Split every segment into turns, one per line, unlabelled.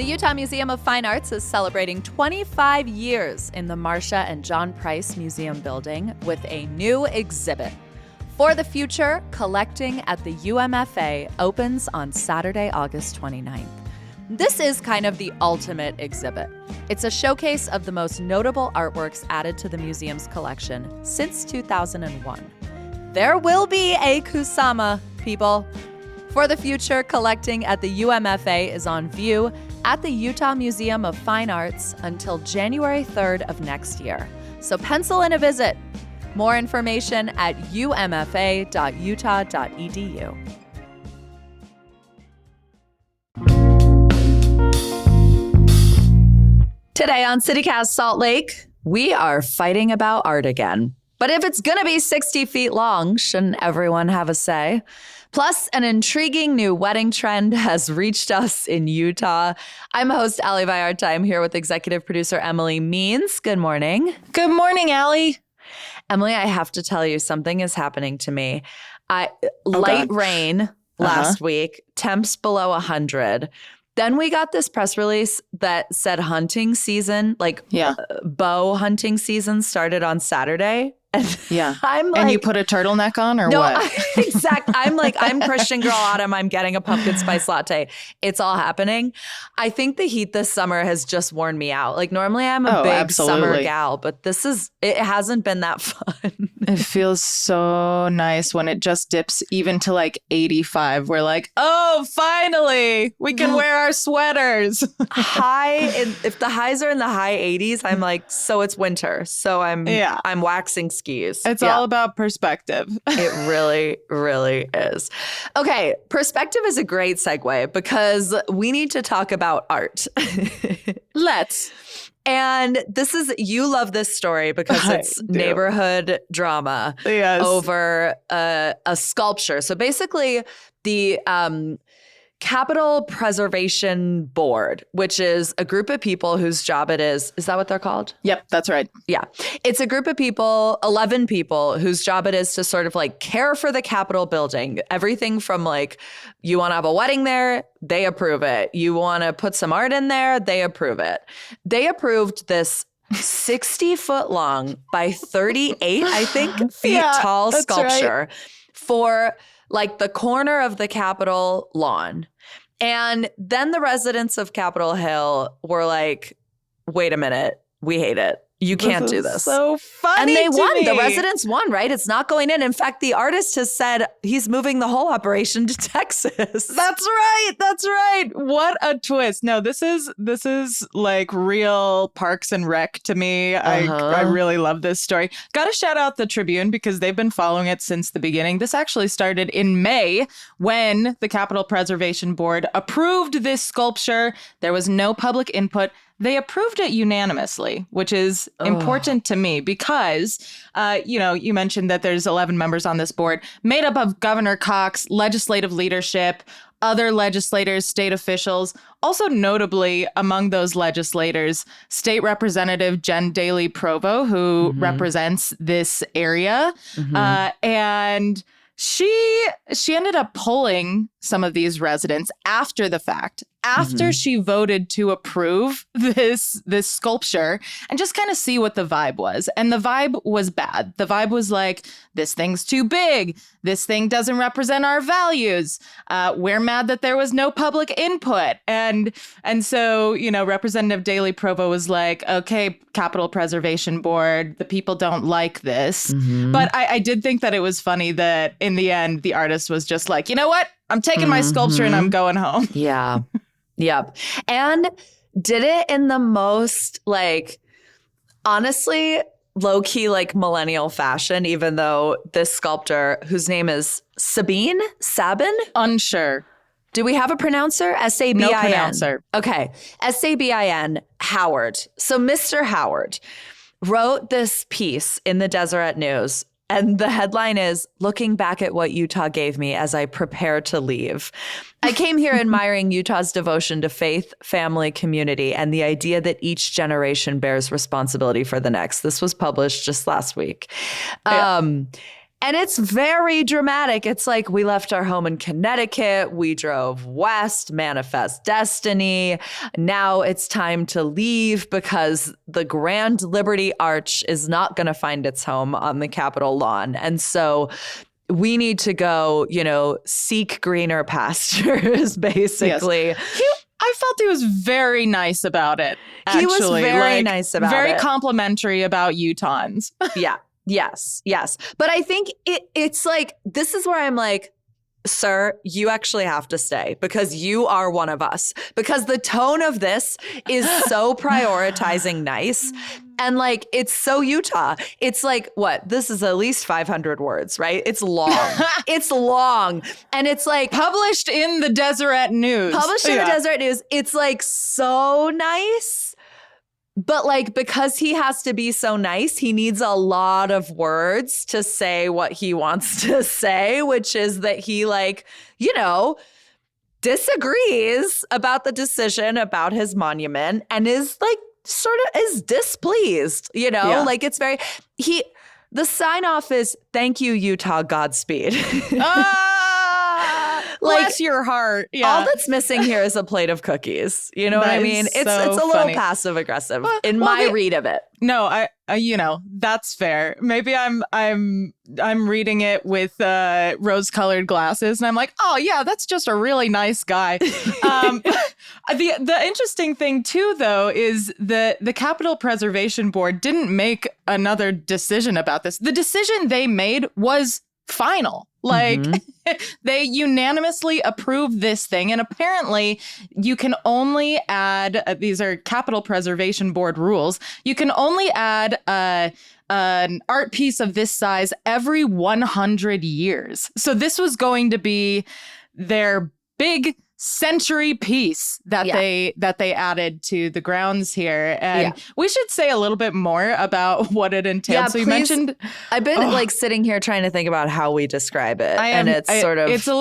The Utah Museum of Fine Arts is celebrating 25 years in the Marcia and John Price Museum building with a new exhibit. For the Future, Collecting at the UMFA opens on Saturday, August 29th. This is kind of the ultimate exhibit. It's a showcase of the most notable artworks added to the museum's collection since 2001. There will be a Kusama, people. For the Future, Collecting at the UMFA is on view at the Utah Museum of Fine Arts until January 3rd of next year. So pencil in a visit. More information at umfa.utah.edu. Today on CityCast Salt Lake, we are fighting about art again. But if it's going to be 60 feet long, shouldn't everyone have a say? Plus, an intriguing new wedding trend has reached us in Utah. I'm host Ali Vallarta. I'm here with executive producer Emily Means. Good morning.
Good morning, Ali.
Emily, I have to tell you, something is happening to me. Light rain last week, temps below 100. Then we got this press release that said hunting season, bow hunting season started on Saturday. And I'm like,
and you put a turtleneck on or what?
Exactly. I'm Christian Girl Autumn. I'm getting a pumpkin spice latte. It's all happening. I think the heat this summer has just worn me out. Like normally I'm a big summer gal, but it hasn't been that fun.
It feels so nice when it just dips even to like 85. We're like, oh, finally, we can wear our sweaters.
If the highs are in the high 80s, I'm like, so it's winter. So I'm waxing skis.
It's all about perspective.
It really, really is. Okay, perspective is a great segue because we need to talk about art.
Let's.
And you love this story because it's neighborhood drama over a sculpture. So basically the Capitol Preservation Board, which is a group of people whose job it is that what they're called?
Yep, that's right.
Yeah. It's a group of people, 11 people, whose job it is to sort of like care for the Capitol building. Everything from like, you want to have a wedding there, they approve it. You want to put some art in there, they approve it. They approved this 60 foot long by 38, I think, feet tall sculpture for like the corner of the Capitol lawn. And then the residents of Capitol Hill were like, wait a minute, we hate it. You can't do this.
So funny.
And they won.
Me.
The residents won, right? It's not going in. In fact, the artist has said he's moving the whole operation to Texas.
That's right. That's right. What a twist. No, this is like real Parks and Rec to me. I really love this story. Got to shout out the Tribune because they've been following it since the beginning. This actually started in May when the Capitol Preservation Board approved this sculpture. There was no public input. They approved it unanimously, which is important to me because, you mentioned that there's 11 members on this board made up of Governor Cox, legislative leadership, other legislators, state officials. Also notably among those legislators, State Representative Jen Daly Provo, who represents this area. And she ended up polling some of these residents after the fact, after she voted to approve this sculpture and just kind of see what the vibe was. And the vibe was bad. The vibe was like, this thing's too big. This thing doesn't represent our values. We're mad that there was no public input. And so, Representative Daly Provo was like, okay, Capitol Preservation Board, the people don't like this. But I did think that it was funny that in the end, the artist was just like, you know what? I'm taking my sculpture and I'm going home.
Yeah. Yep. And did it in the most honestly, low-key millennial fashion, even though this sculptor, whose name is Sabin?
Unsure.
Do we have a pronouncer? Sabin.
No pronouncer.
Okay. Sabin Howard. So Mr. Howard wrote this piece in the Deseret News. And the headline is, "Looking back at what Utah gave me as I prepare to leave. I came here admiring Utah's devotion to faith, family, community, and the idea that each generation bears responsibility for the next." This was published just last week. And it's very dramatic. It's like, we left our home in Connecticut. We drove west, manifest destiny. Now it's time to leave because the Grand Liberty Arch is not going to find its home on the Capitol lawn. And so we need to go, seek greener pastures, basically.
Yes. I felt he was very nice about it.
Actually. He was very nice about it.
Very complimentary about Utahns.
Yeah. Yes. But I think it's like, this is where I'm like, sir, you actually have to stay because you are one of us. Because the tone of this is so prioritizing nice. And like, it's so Utah. It's like, what? This is at least 500 words, right? It's long. It's long. And it's like.
Published in the Deseret News.
It's like so nice. But like, because he has to be so nice, he needs a lot of words to say what he wants to say, which is that he disagrees about the decision about his monument and is like sort of is displeased, like it's very, the sign off is thank you, Utah, Godspeed.
Bless your heart. Yeah.
All that's missing here is a plate of cookies. You know what I mean? It's a little passive aggressive in my read of it.
No, I that's fair. Maybe I'm reading it with rose-colored glasses, and I'm like, oh yeah, that's just a really nice guy. The interesting thing too, though, is the Capitol Preservation Board didn't make another decision about this. The decision they made was final. Like, they unanimously approved this thing. And apparently you can only add, these are Capitol Preservation Board rules, you can only add an art piece of this size every 100 years. So this was going to be their big century piece that they added to the grounds here. And we should say a little bit more about what it entails. So you mentioned
I've been sitting here trying to think about how we describe it. It's
a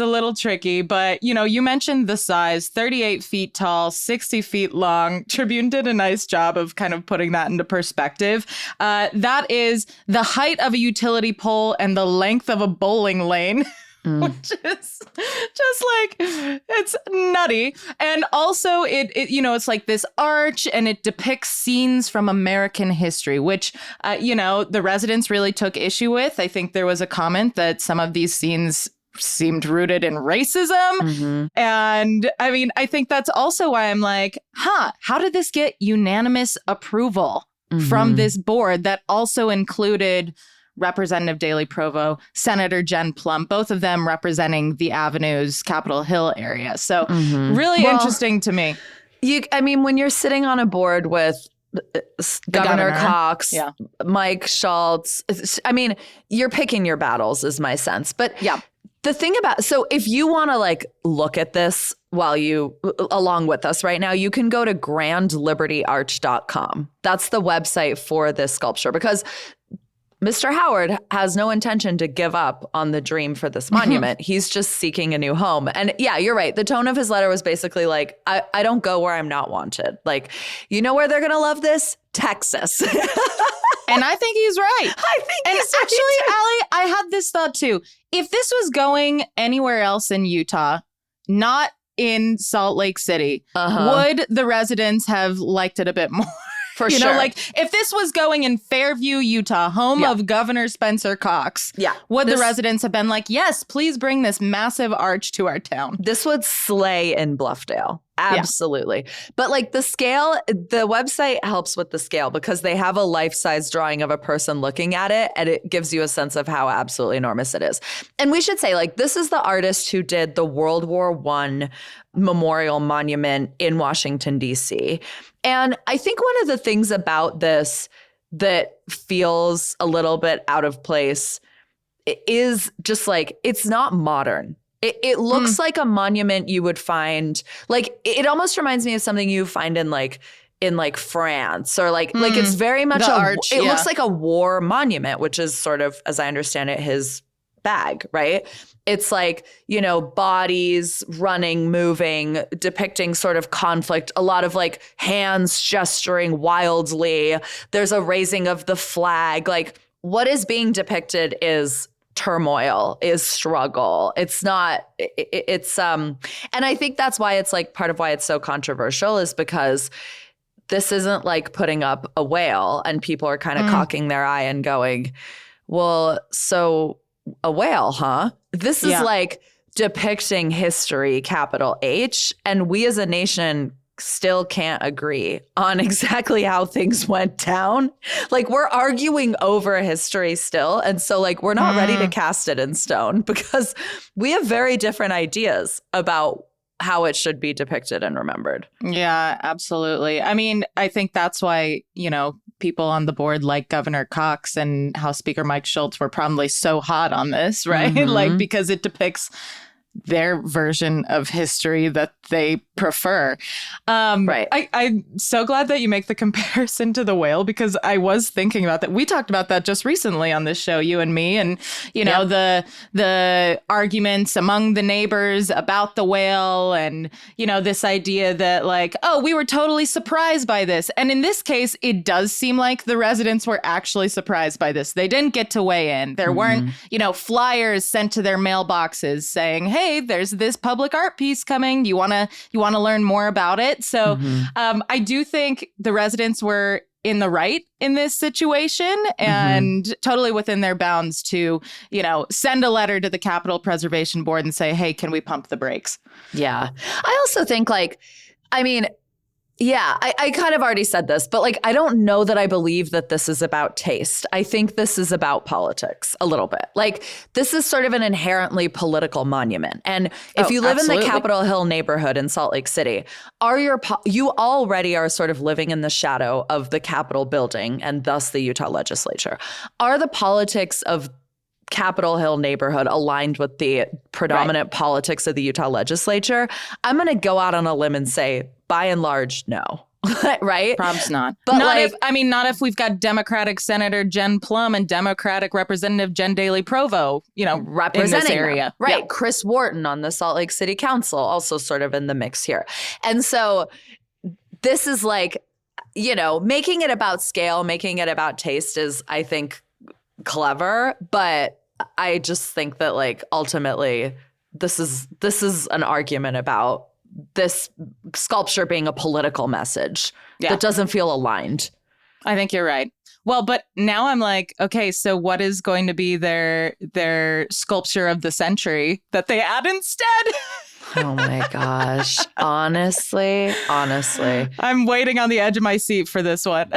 little tricky, but you mentioned the size, 38 feet tall, 60 feet long. Tribune did a nice job of kind of putting that into perspective. That is the height of a utility pole and the length of a bowling lane. Which is just like, it's nutty. And also it's like this arch, and it depicts scenes from American history, which, the residents really took issue with. I think there was a comment that some of these scenes seemed rooted in racism. And I mean, I think that's also why I'm like, how did this get unanimous approval from this board that also included Representative Daley Provo, Senator Jen Plump, both of them representing the Avenues, Capitol Hill area. So really interesting to me.
When you're sitting on a board with Governor Cox, Mike Schultz, you're picking your battles is my sense. But the thing so if you want to look at this along with us right now, you can go to grandlibertyarch.com. That's the website for this sculpture, because Mr. Howard has no intention to give up on the dream for this monument. He's just seeking a new home. And yeah, you're right. The tone of his letter was basically like, I don't go where I'm not wanted. Like, you know where they're going to love this? Texas.
And I think he's right. Actually, Ali, I had this thought too. If this was going anywhere else in Utah, not in Salt Lake City, would the residents have liked it a bit more?
For sure.
If this was going in Fairview, Utah, home of Governor Spencer Cox, would the residents have been like, yes, please bring this massive arch to our town?
This would slay in Bluffdale. Absolutely. But the scale, the website helps with the scale because they have a life-size drawing of a person looking at it, and it gives you a sense of how absolutely enormous it is. And we should say, this is the artist who did the World War I memorial monument in Washington, D.C. And I think one of the things about this that feels a little bit out of place is just it's not modern. It looks like a monument you would find, it almost reminds me of something you find in France, or it's very much it looks like a war monument, which is sort of, as I understand it, his bag, right? It's bodies running, moving, depicting sort of conflict, a lot of hands gesturing wildly. There's a raising of the flag. what is being depicted is turmoil, is struggle. It's not, and I think that's why it's like part of why it's so controversial is because this isn't like putting up a whale and people are kind of cocking their eye and going, well, so a whale, huh? This is like depicting history, capital H, and we as a nation still can't agree on exactly how things went down. Like we're arguing over history still. And so like we're not ready to cast it in stone because we have very different ideas about how it should be depicted and remembered.
Yeah, absolutely. I mean, I think that's why, you know, people on the board like Governor Cox and House Speaker Mike Schultz were probably so hot on this, right? Like because it depicts their version of history that they prefer.
Right.
I'm so glad that you make the comparison to the whale because I was thinking about that. We talked about that just recently on this show, you and me, and you know the arguments among the neighbors about the whale, and you know this idea that like, oh, we were totally surprised by this, and in this case, it does seem like the residents were actually surprised by this. They didn't get to weigh in. There weren't, you know, flyers sent to their mailboxes saying, hey, there's this public art piece coming. You want to learn more about it. So I do think the residents were in the right in this situation and totally within their bounds to, you know, send a letter to the Capitol Preservation Board and say, hey, can we pump the brakes?
Yeah. I also think like, I mean, yeah, I kind of already said this, but like, I don't know that I believe that this is about taste. I think this is about politics a little bit. Like, this is sort of an inherently political monument. And if you live in the Capitol Hill neighborhood in Salt Lake City, you already are sort of living in the shadow of the Capitol building and thus the Utah legislature. Are the politics of Capitol Hill neighborhood aligned with the predominant politics of the Utah legislature? I'm going to go out on a limb and say, by and large, no. Right?
Probs not.
But
not if we've got Democratic Senator Jen Plum and Democratic Representative Jen Daly Provo, you know, representing in this area.
Them. Right. Yeah. Chris Wharton on the Salt Lake City Council also sort of in the mix here. And so this is like, you know, making it about scale, making it about taste is, I think, clever. But I just think that like ultimately this is an argument about this sculpture being a political message that doesn't feel aligned.
I think you're right. Well, but now I'm like, okay, so what is going to be their sculpture of the century that they add instead?
Oh my gosh. Honestly.
I'm waiting on the edge of my seat for this one.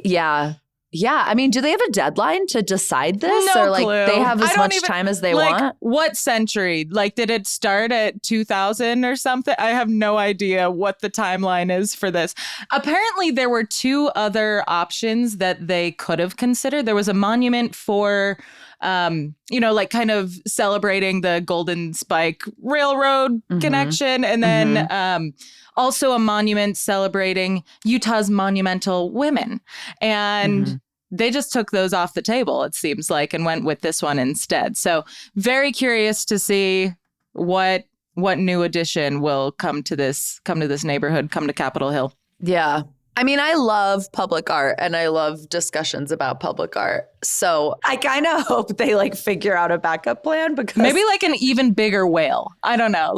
Yeah. Yeah. I mean, do they have a deadline to decide this?
No
or like
clue.
they have as much time as they want?
What century? Like, did it start at 2000 or something? I have no idea what the timeline is for this. Apparently, there were two other options that they could have considered. There was a monument for, you know, like kind of celebrating the Golden Spike Railroad connection. And then also a monument celebrating Utah's monumental women. And they just took those off the table, it seems like, and went with this one instead. So very curious to see what new addition will come to this neighborhood, come to Capitol Hill.
Yeah. I mean, I love public art and I love discussions about public art. So I kind of hope they like figure out a backup plan because
maybe like an even bigger whale. I don't know.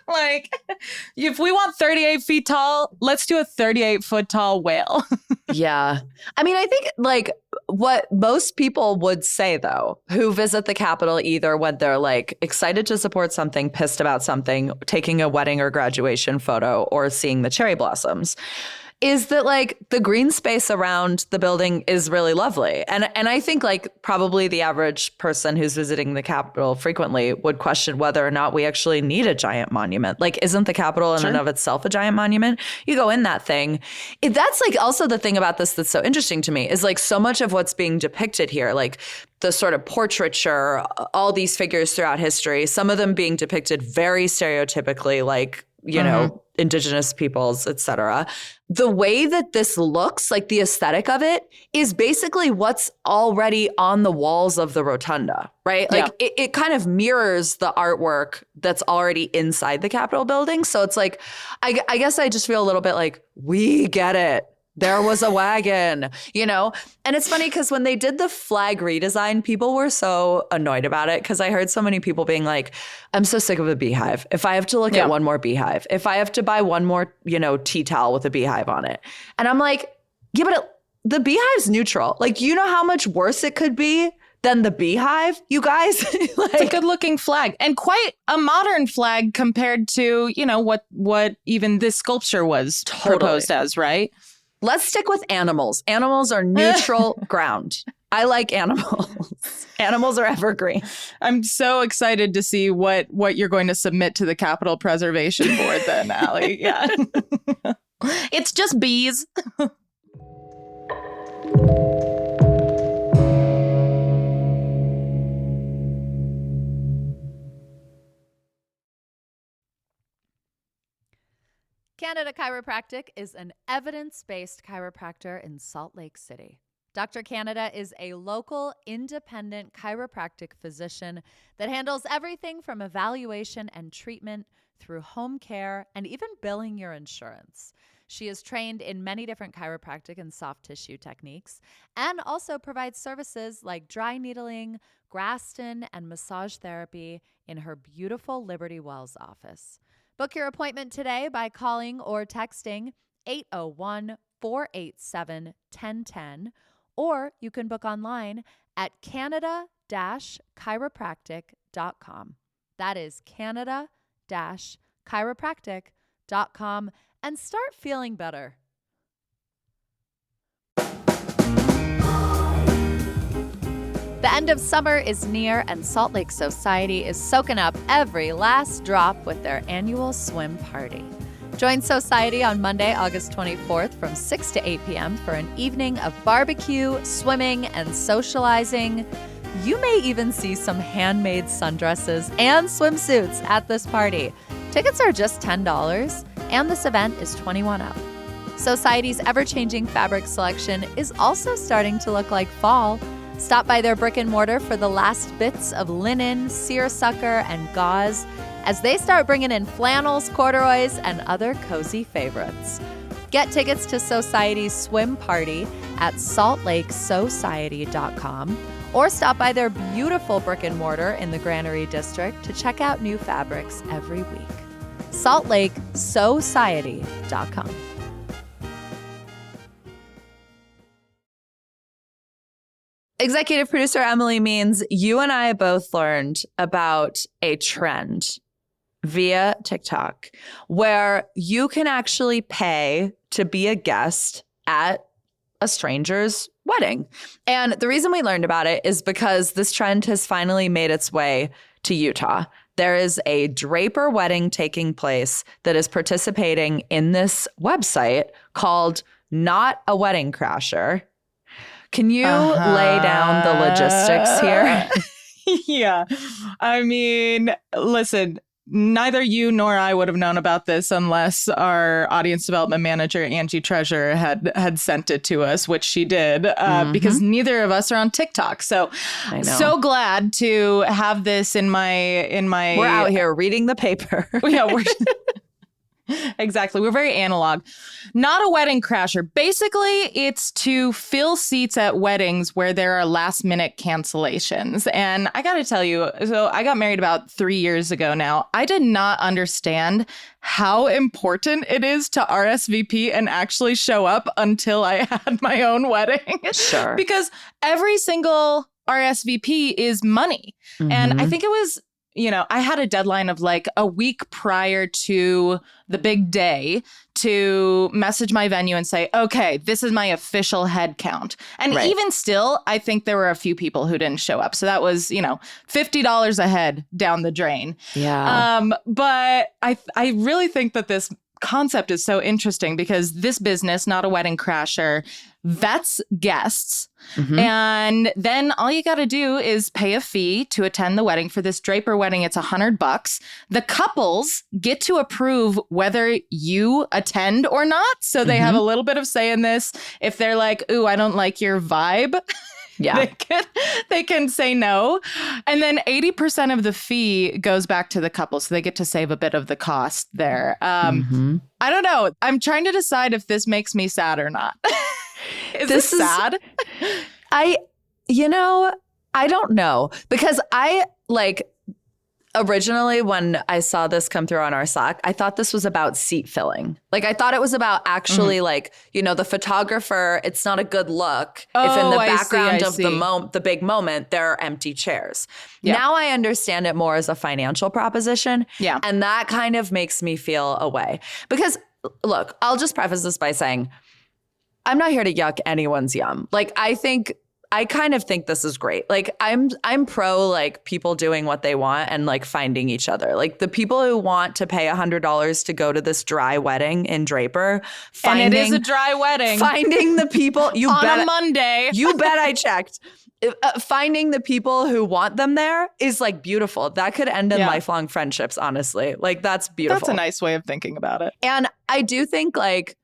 Like, if we want 38 feet tall, let's do a 38-foot tall whale.
Yeah. I mean, I think like what most people would say, though, who visit the Capitol either when they're like excited to support something, pissed about something, taking a wedding or graduation photo, or seeing the cherry blossoms, is that like the green space around the building is really lovely. And I think like probably the average person who's visiting the Capitol frequently would question whether or not we actually need a giant monument. Like, isn't the Capitol in and of itself a giant monument? You go in that thing. That's like also the thing about this that's so interesting to me is like so much of what's being depicted here, like the sort of portraiture, all these figures throughout history, some of them being depicted very stereotypically, like, you know, indigenous peoples, et cetera. The way that this looks, like the aesthetic of it, is basically what's already on the walls of the rotunda, right? Like it kind of mirrors the artwork that's already inside the Capitol building. So it's like, I guess I just feel a little bit like, we get it. There was a wagon, you know? And it's funny because when they did the flag redesign, people were so annoyed about it because I heard so many people being like, I'm so sick of a beehive. If I have to look at one more beehive, if I have to buy one more, tea towel with a beehive on it. And I'm like, yeah, but the beehive's neutral. Like, you know how much worse it could be than the beehive, you guys?
It's a good looking flag and quite a modern flag compared to, what even this sculpture was proposed as, right?
Let's stick with animals. Animals are neutral ground. I like animals. Animals are evergreen.
I'm so excited to see what you're going to submit to the Capitol Preservation Board then, Ali. Yeah. It's just bees.
Canada Chiropractic is an evidence-based chiropractor in Salt Lake City. Dr. Canada is a local, independent chiropractic physician that handles everything from evaluation and treatment through home care and even billing your insurance. She is trained in many different chiropractic and soft tissue techniques and also provides services like dry needling, Graston, and massage therapy in her beautiful Liberty Wells office. Book your appointment today by calling or texting 801-487-1010, or you can book online at canada-chiropractic.com. That is canada-chiropractic.com, and start feeling better. The end of summer is near, and Salt Lake Society is soaking up every last drop with their annual swim party. Join Society on Monday, August 24th from 6 to 8 p.m. for an evening of barbecue, swimming, and socializing. You may even see some handmade sundresses and swimsuits at this party. Tickets are just $10, and this event is 21 up. Society's ever-changing fabric selection is also starting to look like fall. Stop by their brick and mortar for the last bits of linen, seersucker, and gauze as they start bringing in flannels, corduroys, and other cozy favorites. Get tickets to Society's swim party at saltlakesociety.com or stop by their beautiful brick and mortar in the Granary District to check out new fabrics every week. saltlakesociety.com. Executive producer Emily Means, you and I both learned about a trend via TikTok where you can actually pay to be a guest at a stranger's wedding. And the reason we learned about it is because this trend has finally made its way to Utah. There is a Draper wedding taking place that is participating in this website called Not a Wedding Crasher. Can you lay down the logistics here?
Yeah. I mean, listen, neither you nor I would have known about this unless our audience development manager, Angie Treasure, had sent it to us, which she did, because neither of us are on TikTok. So glad to have this in my.
We're out here reading the paper.
Yeah, exactly. We're very analog. Not a wedding crasher. Basically, it's to fill seats at weddings where there are last minute cancellations. And I got to tell you, so I got married about 3 years ago now. I did not understand how important it is to RSVP and actually show up until I had my own wedding.
Sure.
Because every single RSVP is money. And I think it was, I had a deadline of like a week prior to the big day to message my venue and say, okay, this is my official head count. And even still, I think there were a few people who didn't show up. So that was, $50 a head down the drain.
Yeah.
But I really think that this concept is so interesting because this business, Not a Wedding Crasher, vets guests. And then all you got to do is pay a fee to attend the wedding. For this Draper wedding, it's $100. The couples get to approve whether you attend or not. So they have a little bit of say in this. If they're like, ooh, I don't like your vibe,
Yeah.
they can say no. And then 80% of the fee goes back to the couple. So they get to save a bit of the cost there. I don't know. I'm trying to decide if this makes me sad or not. Is this sad?
I don't know, because originally, when I saw this come through on our Slack, I thought this was about seat filling. Like, I thought it was about actually the photographer, it's not a good look if in the background of the big moment, there are empty chairs. Yeah. Now I understand it more as a financial proposition. Yeah. And that kind of makes me feel a way. Because, look, I'll just preface this by saying, I'm not here to yuck anyone's yum. Like, I kind of think this is great. Like, I'm pro like people doing what they want and like finding each other. Like, the people who want to pay $100 to go to this dry wedding in Draper,
and it is a dry wedding.
Finding the people
on a Monday.
You bet I checked. Finding the people who want them there is like beautiful. That could end in lifelong friendships, honestly. Like, that's beautiful.
That's a nice way of thinking about it.
And I do think like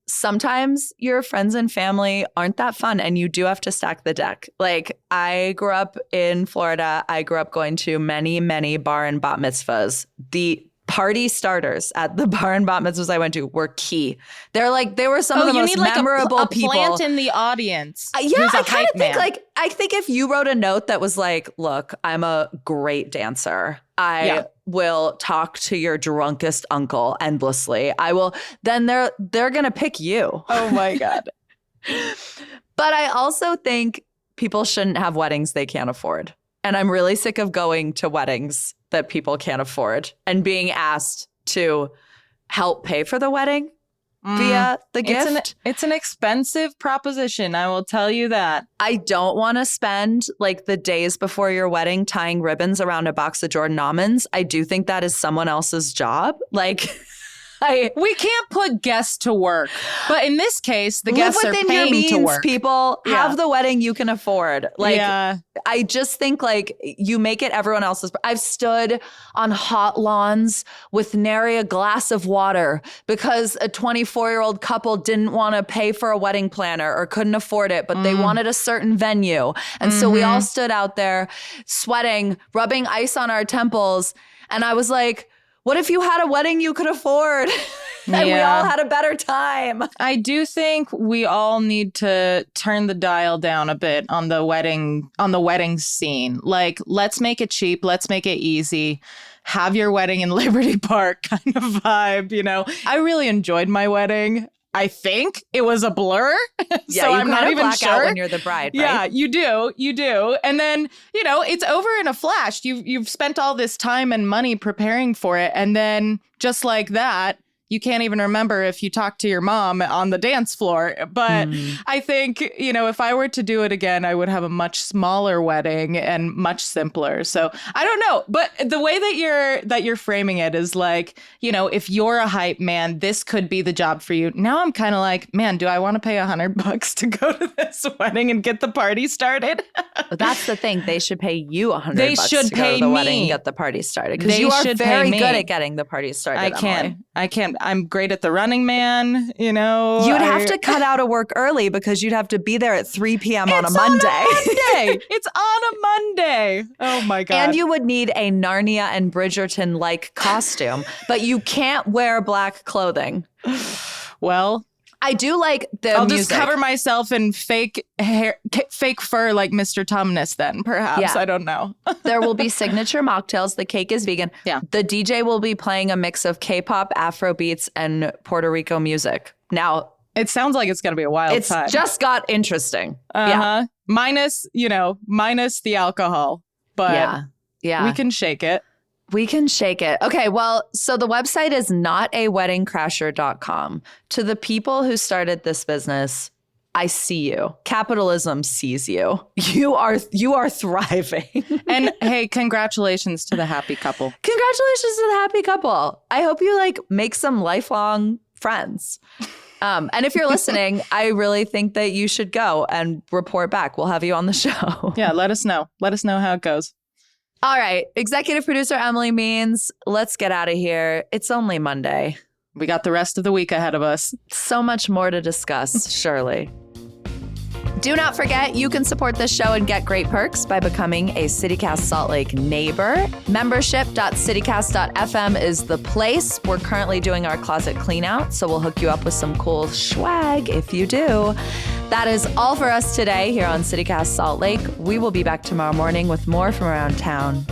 sometimes your friends and family aren't that fun and you do have to stack the deck. Like, I grew up in Florida. I grew up going to many, many bar and bat mitzvahs. The party starters at the bar and bat mitzvahs I went to were key. They were some of the most memorable
a
people.
Plant in the audience.
I kind of think I think if you wrote a note that was like, look, I'm a great dancer. I will talk to your drunkest uncle endlessly. Then they're going to pick you.
Oh my God.
But I also think people shouldn't have weddings they can't afford. And I'm really sick of going to weddings that people can't afford and being asked to help pay for the wedding via the gift.
It's an expensive proposition. I will tell you that.
I don't want to spend like the days before your wedding tying ribbons around a box of Jordan almonds. I do think that is someone else's job. Like,
we can't put guests to work, but in this case, the guests are paying
your means,
to work.
People have the wedding you can afford. Like, I just think like you make it everyone else's. I've stood on hot lawns with nary a glass of water because a 24-year-old couple didn't want to pay for a wedding planner or couldn't afford it, but they wanted a certain venue. And so we all stood out there sweating, rubbing ice on our temples. And I was like, what if you had a wedding you could afford and we all had a better time?
I do think we all need to turn the dial down a bit on the wedding scene. Like, let's make it cheap. Let's make it easy. Have your wedding in Liberty Park kind of vibe, you know? I really enjoyed my wedding. I think it was a blur.
Yeah,
so
you
I'm not even
black
sure.
Out when you're the bride, right?
Yeah, you do. And then, it's over in a flash. You've spent all this time and money preparing for it. And then just like that, you can't even remember if you talked to your mom on the dance floor. But I think, if I were to do it again, I would have a much smaller wedding and much simpler. So I don't know. But the way that you're framing it is like, if you're a hype man, this could be the job for you. Now I'm kind of like, man, do I want to pay $100 to go to this wedding and get the party started?
But that's the thing. They should pay you $100
they should
to
pay
go to the
me.
wedding and get the party started. Because you are very good at getting the party started,
I can't. I'm great at the Running Man,
You'd have to cut out of work early because you'd have to be there at 3 p.m. on a Monday.
It's on a Monday. Oh, my God.
And you would need a Narnia and Bridgerton-like costume, but you can't wear black clothing.
Well,
I do like the
I'll
music.
just cover myself in fake hair, fake fur like Mr. Tumnus then, perhaps. Yeah. I don't know.
There will be signature mocktails. The cake is vegan. Yeah. The DJ will be playing a mix of K-pop, Afro beats, and Puerto Rico music. Now,
it sounds like it's going to be a wild time.
It's just got interesting.
Yeah. Minus the alcohol. But we can shake it.
We can shake it. Okay, well, so the website is notaweddingcrasher.com. To the people who started this business, I see you. Capitalism sees you. You are thriving.
And hey, congratulations to the happy couple.
Congratulations to the happy couple. I hope you make some lifelong friends. And if you're listening, I really think that you should go and report back. We'll have you on the show.
Yeah, let us know. Let us know how it goes.
All right. Executive producer Emily Means, let's get out of here. It's only Monday.
We got the rest of the week ahead of us.
So much more to discuss, surely. Do not forget, you can support this show and get great perks by becoming a CityCast Salt Lake neighbor. Membership.citycast.fm is the place. We're currently doing our closet clean out, so we'll hook you up with some cool swag if you do. That is all for us today here on CityCast Salt Lake. We will be back tomorrow morning with more from around town.